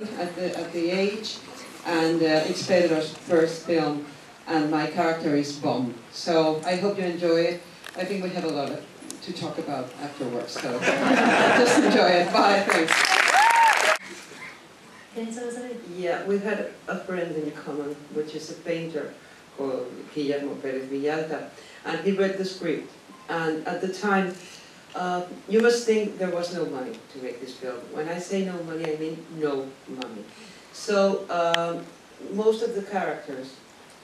at the age, and it's Pedro's first film, and my character is Bomb. So I hope you enjoy it. I think we have a lot to talk about afterwards, so just enjoy it. Bye, thanks. Yeah, we had a friend in common, which is a painter called Guillermo Pérez Villalta, and he read the script. And at the time, you must think there was no money to make this film. When I say no money, I mean no money. So most of the characters,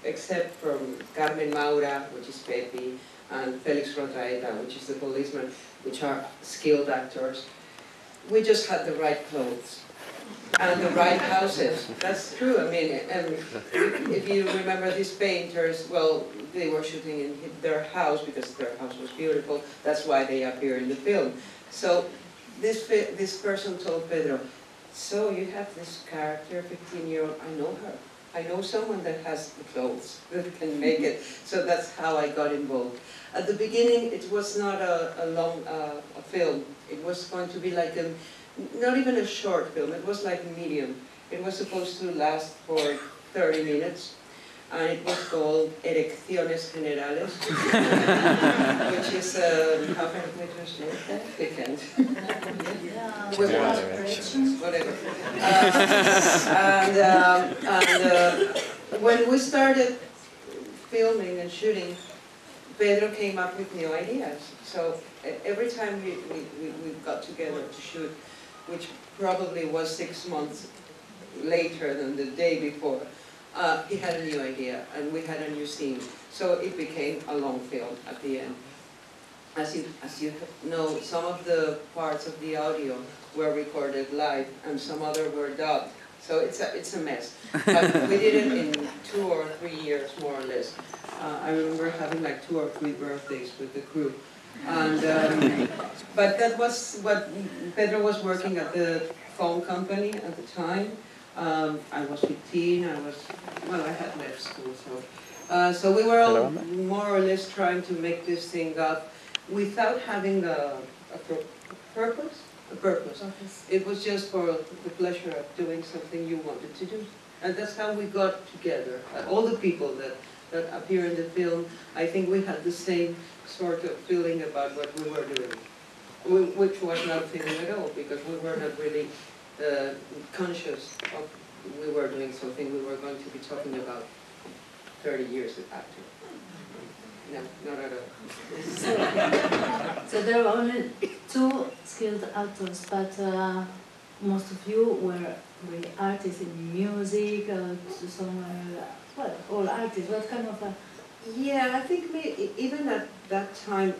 except from Carmen Maura, which is Pepi, and Felix Rotaeta, which is the policeman, which are skilled actors, we just had the right clothes and the right houses. That's true. I mean, if you remember these painters, well, they were shooting in their house because their house was beautiful. That's why they appear in the film. So this person told Pedro, so you have this character, 15-year-old, I know her. I know someone that has the clothes, that can make it. So that's how I got involved. At the beginning, it was not a long a film. It was going to be like not even a short film. It was like medium. It was supposed to last for 30 minutes. And it was called Erecciones Generales, which is, how can we translate that? Weekend. Whatever. When we started filming and shooting, Pedro came up with new ideas. So every time we got together to shoot, which probably was 6 months later than the day before, he had a new idea, and we had a new scene. So it became a long film at the end. As you know, some of the parts of the audio were recorded live, and some other were dubbed. So it's a mess. But we did it in 2 or 3 years, more or less. I remember having like 2 or 3 birthdays with the crew. And, but that was what Pedro was working at the phone company at the time. I was 15, I had left school, so we were all more or less trying to make this thing up without having a purpose. It was just for the pleasure of doing something you wanted to do. And that's how we got together. All the people that appear in the film, I think we had the same sort of feeling about what we were doing, which was not a feeling at all, because we were not really conscious of we were doing something we were going to be talking about 30 years after. No, not at all. So there were only 2 skilled actors, but most of you were really artists in music, somewhere, well, all artists. What kind of Yeah, I think even at that time,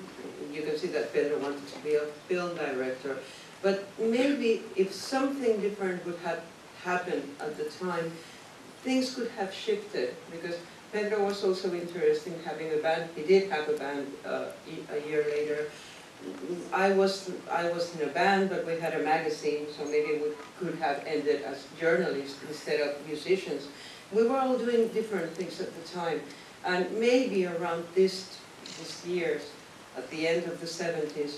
you can see that Pedro wanted to be a film director. But maybe if something different would have happened at the time, things could have shifted, because Pedro was also interested in having a band. He did have a band a year later. I was in a band, but we had a magazine, so maybe we could have ended as journalists instead of musicians. We were all doing different things at the time. And maybe around these years, at the end of the 70s,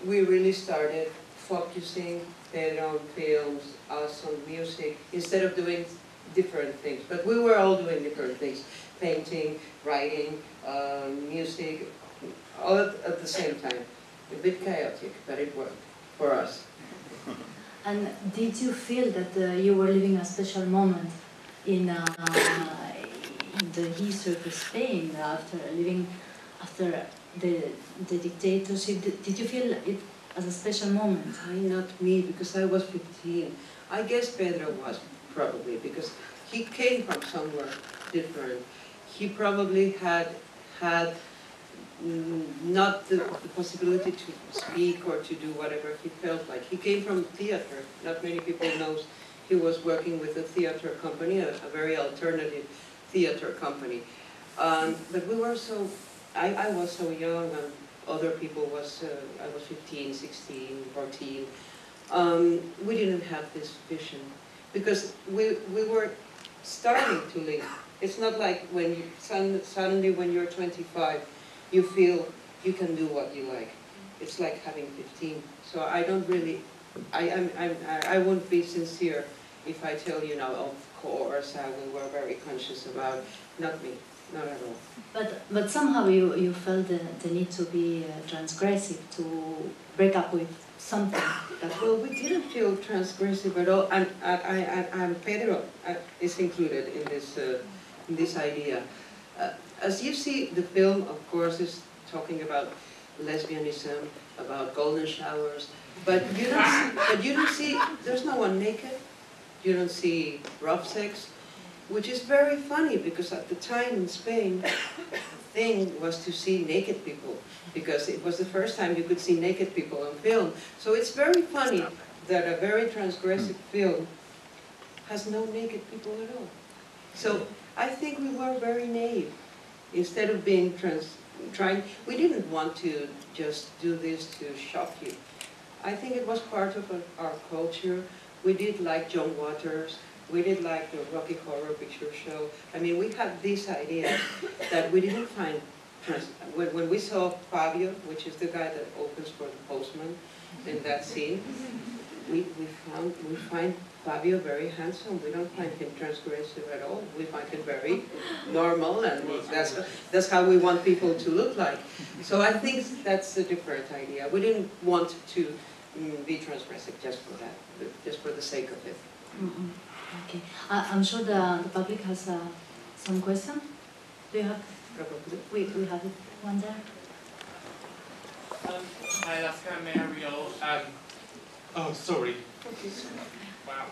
we really started focusing Pedro on films, us on music, instead of doing different things. But we were all doing different things, painting, writing, music, all at the same time. A bit chaotic, but it worked for us. And did you feel that you were living a special moment in the history of Spain after the dictatorship? Did you feel it as a special moment? Not me, because I was 15. I guess Pedro was, probably, because he came from somewhere different. He probably had not the possibility to speak or to do whatever he felt like. He came from theater. Not many people know he was working with a theater company, a very alternative theater company. But we were so, I was so young, and other people I was 15, 16, 14. We didn't have this vision, because we were starting to live. It's not like when you, suddenly when you're 25, you feel you can do what you like. It's like having 15. So I don't really, I won't be sincere if I tell you now, of course, we were very conscious about, not me, not at all. But somehow you felt the need to be transgressive, to break up with something. Well, we didn't feel transgressive at all, and Pedro is included in this idea. As you see, the film, of course, is talking about lesbianism, about golden showers, but you don't see, there's no one naked. You don't see rough sex, which is very funny because at the time in Spain, the thing was to see naked people, because it was the first time you could see naked people on film. So it's very funny that a very transgressive film has no naked people at all. So I think we were very naive. Instead of being we didn't want to just do this to shock you. I think it was part of our culture. We did like John Waters. We did like the Rocky Horror Picture Show. I mean, we had these ideas that we didn't find. When we saw Fabio, which is the guy that opens for the postman in that scene, we find Fabio very handsome. We don't find him transgressive at all. We find him very normal, and that's how we want people to look like. So I think that's a different idea. We didn't want to be transgressive just for that, just for the sake of it. Mm-hmm. Okay, I'm sure the public has some question. Do you have? Probably. We have one there. Hi, Alaska, may I read all? Oh, sorry. Wow.